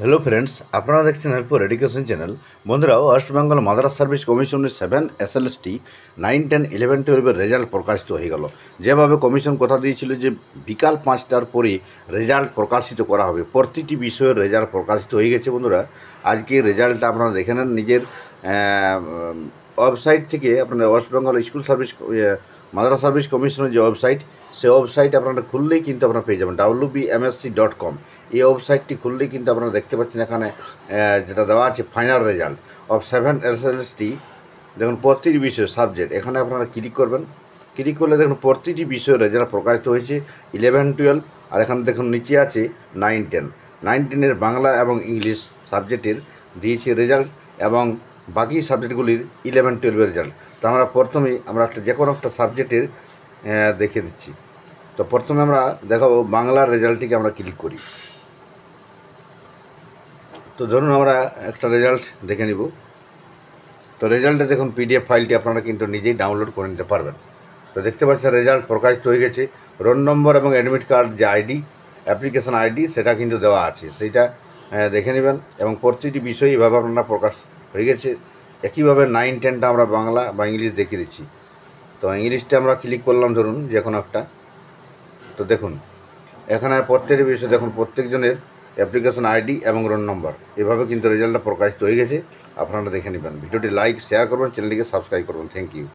Hello friends, আপনারা দেখছেন helpful education channel. বন্ধুরা, ওয়েস্ট বেঙ্গল মাদ্রাস সার্ভিস কমিশনের 7 SLST 9, 10, 11, 12-এর রেজাল্ট প্রকাশিত হয়ে গেল। যেভাবে কমিশন কথা দিয়েছিল যে বিকাল 5টার পরে রেজাল্ট প্রকাশিত করা হবে, প্রতিটি বিষয়ের রেজাল্ট প্রকাশিত হয়ে গেছে। বন্ধুরা, আজকে রেজাল্টটা আপনারা দেখে নেন নিজের ওয়েবসাইট থেকে। আপনারা West Bengal school service Madras service কমিশনের যে ওয়েবসাইট, সেই ওয়েবসাইট আপনারা খুললেই কিন্তু আপনারা পেয়ে যাবেন wbmsc.com। এই ওয়েবসাইটটি খুললেই কিন্তু আপনারা দেখতে পাচ্ছেন এখানে যেটা দেওয়া আছে ফাইনাল রেজাল্ট অফ 7 SLST। দেখুন প্রতিটি বিষয় সাবজেক্ট, এখানে আপনারা ক্লিক করবেন। ক্লিক করলে দেখুন প্রতিটি বিষয়ের রেজাল্ট প্রকাশিত হয়েছে 11, 12। আর এখানে দেখুন নিচে আছে 9, 10। 9, 10-এর বাংলা এবং ইংলিশ সাবজেক্টের দিয়েছে রেজাল্ট, এবং বাকি সাবজেক্টগুলির 11, 12-এর রেজাল্ট। তো আমরা প্রথমেই যে কোনো একটা সাবজেক্টের দেখিয়ে দিচ্ছি। তো প্রথমে আমরা দেখাবো বাংলার রেজাল্টটিকে আমরা ক্লিক করি। তো ধরুন আমরা একটা রেজাল্ট দেখে নিব। তো রেজাল্টে দেখুন PDF ফাইলটি আপনারা কিন্তু নিজেই ডাউনলোড করে নিতে পারবেন। তো দেখতে পাচ্ছেন রেজাল্ট প্রকাশিত হয়ে গেছে। রোল নম্বর এবং অ্যাডমিট কার্ড যে আইডি, অ্যাপ্লিকেশন আইডি, সেটা কিন্তু দেওয়া আছে, সেইটা দেখে নেবেন। এবং প্রতিটি বিষয় এভাবে আপনারা প্রকাশ হয়ে গেছে। একইভাবে 9, 10টা আমরা বাংলা বা ইংলিশ দেখিয়ে দিচ্ছি। তো ইংলিশটা আমরা ক্লিক করলাম ধরুন যে কোনো একটা। তো দেখুন এখানে প্রত্যেকটি বিষয় দেখুন প্রত্যেকজনের অ্যাপ্লিকেশন আইডি এবং রোল নম্বর, এভাবে কিন্তু রেজাল্টটা প্রকাশিত হয়ে গেছে। আপনারা দেখে নেবেন। ভিডিওটি লাইক শেয়ার করবেন, চ্যানেলটিকে সাবস্ক্রাইব করবেন। Thank you.